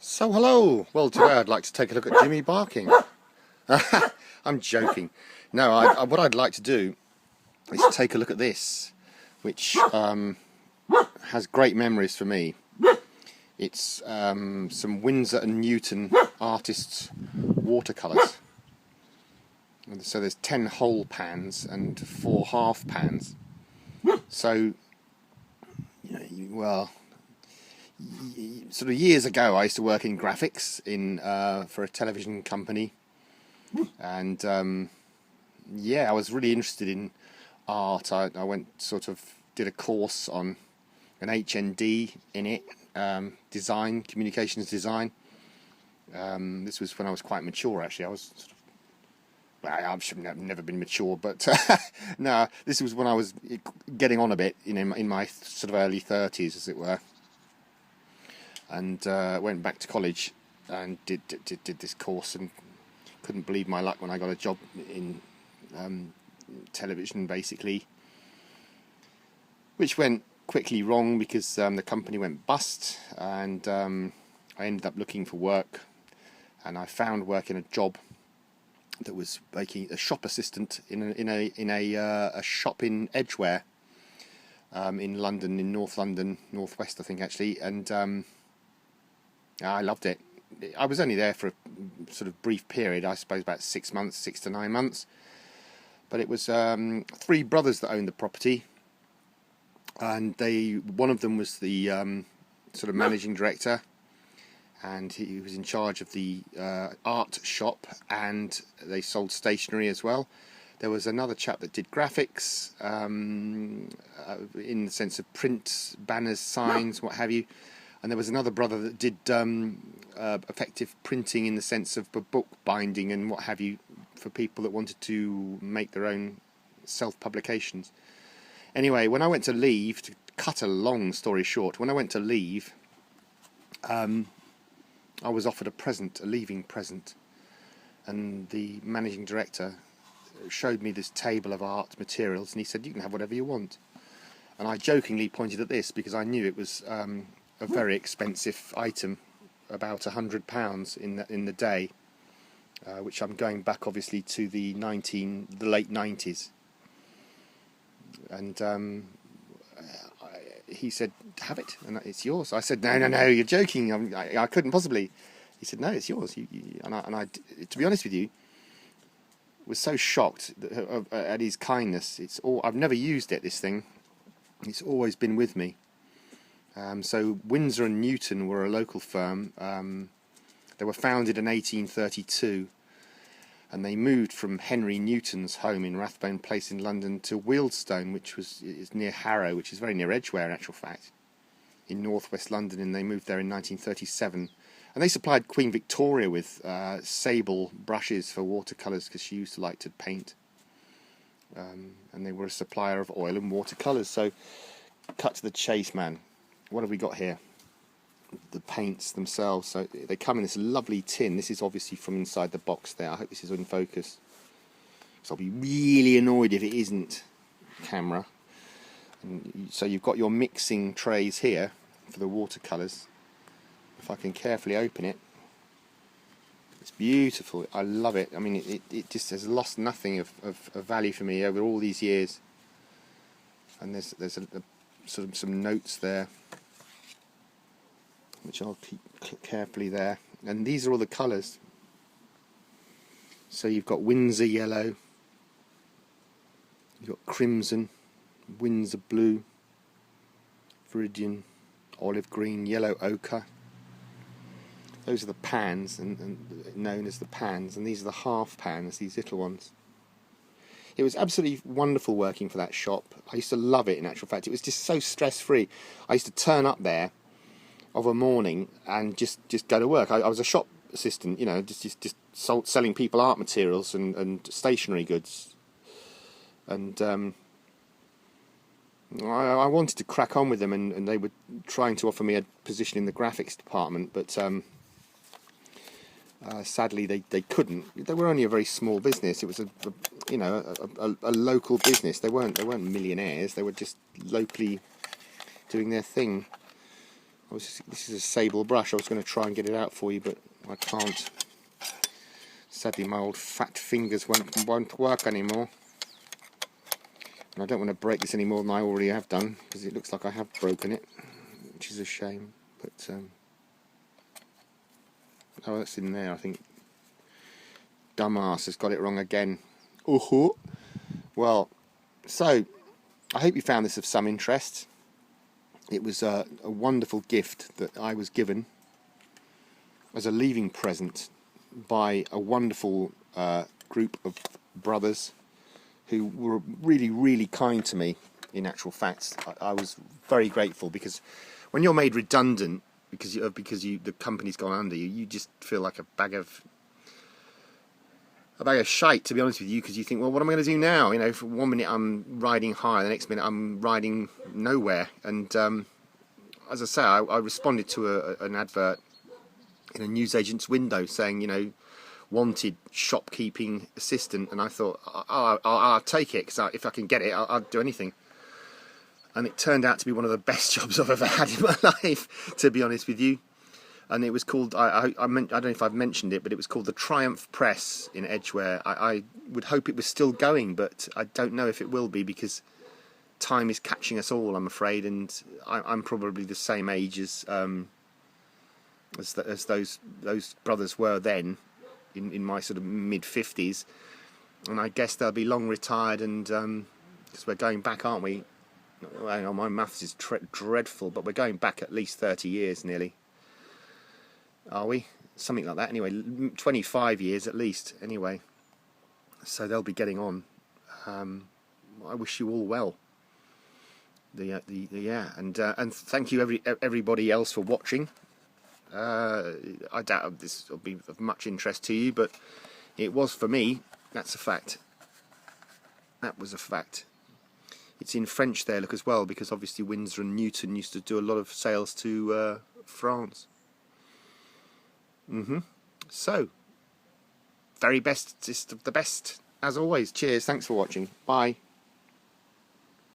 So hello. Well, today I'd like to take a look at Jimmy barking. I'm joking. No, what I'd like to do is take a look at this, which has great memories for me. It's some Winsor and Newton artists' watercolors. So there's 10 whole pans and 4 half pans. So, well, sort of years ago I used to work in graphics for a television company, and yeah, I was really interested in art. I did a course on an HND in it, design, communications design. This was when I was quite mature, actually. I was I've never been mature, but no, this was when I was getting on a bit, in my sort of early 30s, as it were. And went back to college and did this course, and couldn't believe my luck when I got a job in television, basically, which went quickly wrong because the company went bust, and I ended up looking for work, and I found work in a job that was making a shop assistant in a shop in Edgware, in London, in North London, Northwest, I think, actually, and I loved it. I was only there for a sort of brief period, I suppose about 6 to 9 months, but it was 3 brothers that owned the property, and one of them was the sort of managing director, and he was in charge of the art shop, and they sold stationery as well. There was another chap that did graphics, in the sense of print, banners, signs, what have you. And there was another brother that did effective printing in the sense of book binding and what have you, for people that wanted to make their own self-publications. Anyway, when I went to leave, to cut a long story short, when I went to leave, I was offered a leaving present, and the managing director showed me this table of art materials, and he said, "You can have whatever you want." And I jokingly pointed at this because I knew it was a very expensive item, about £100 in the day, which I'm going back obviously to the late 90s. And he said, "Have it, and it's yours." I said, No, you're joking. I couldn't possibly." He said, "No, it's yours." And I, to be honest with you, was so shocked at his kindness. I've never used it, this thing. It's always been with me. So Winsor and Newton were a local firm. They were founded in 1832, and they moved from Henry Newton's home in Rathbone Place in London to Wealdstone, which is near Harrow, which is very near Edgware in actual fact, in northwest London, and they moved there in 1937. And they supplied Queen Victoria with Sable brushes for watercolours, because she used to like to paint. And they were a supplier of oil and watercolours. So, cut to the chase, man. What have we got here? The paints themselves. So they come in this lovely tin. This is obviously from inside the box there. I hope this is in focus, because I'll be really annoyed if it isn't, camera. And so you've got your mixing trays here for the watercolours. If I can carefully open it, it's beautiful. I love it. I mean, it just has lost nothing of value for me over all these years. And there's a sort of some notes there, which I'll keep carefully there. And these are all the colours. So you've got Windsor yellow, you've got crimson, Windsor blue, viridian, olive green, yellow ochre. Those are the pans, and known as the pans, and these are the half pans, these little ones. It was absolutely wonderful working for that shop. I used to love it, in actual fact. It was just so stress-free. I used to turn up there of a morning and just go to work. I was a shop assistant, just selling people art materials and stationery goods. And I wanted to crack on with them, and they were trying to offer me a position in the graphics department, but sadly they couldn't. They were only a very small business. It was a local business. They weren't millionaires. They were just locally doing their thing. I This is a Sable Brush. I was going to try and get it out for you, but I can't. Sadly, my old fat fingers won't work anymore. And I don't want to break this any more than I already have done, because it looks like I have broken it, which is a shame. But oh, that's in there. I think dumbass has got it wrong again. Well, so I hope you found this of some interest. It was a wonderful gift that I was given as a leaving present by a wonderful group of brothers who were really, really kind to me. In actual fact, I was very grateful, because when you're made redundant because the company's gone under you, you just feel like a bag of shite, to be honest with you, because you think, well, what am I going to do now? You know, for 1 minute I'm riding high, the next minute I'm riding nowhere. And as I say, I responded to an advert in a newsagent's window saying, you know, wanted shopkeeping assistant, and I thought, I'll take it, because if I can get it, I'll do anything. And it turned out to be one of the best jobs I've ever had in my life, to be honest with you. And it was called, I don't know if I've mentioned it, but it was called the Triumph Press in Edgware. I would hope it was still going, but I don't know if it will be, because time is catching us all, I'm afraid, and I'm probably the same age as those brothers were then, in my sort of mid-50s, and I guess they'll be long retired, and because we're going back, aren't we? Well, my maths is dreadful, but we're going back at least 30 years nearly. Are we? Something like that. Anyway, 25 years at least. Anyway, so they'll be getting on. I wish you all well. And thank you everybody else for watching. I doubt this will be of much interest to you, but it was for me. That's a fact. That was a fact. It's in French there, look, as well, because obviously Winsor and Newton used to do a lot of sales to France. So, very best, just the best, as always. Cheers, thanks for watching. Bye.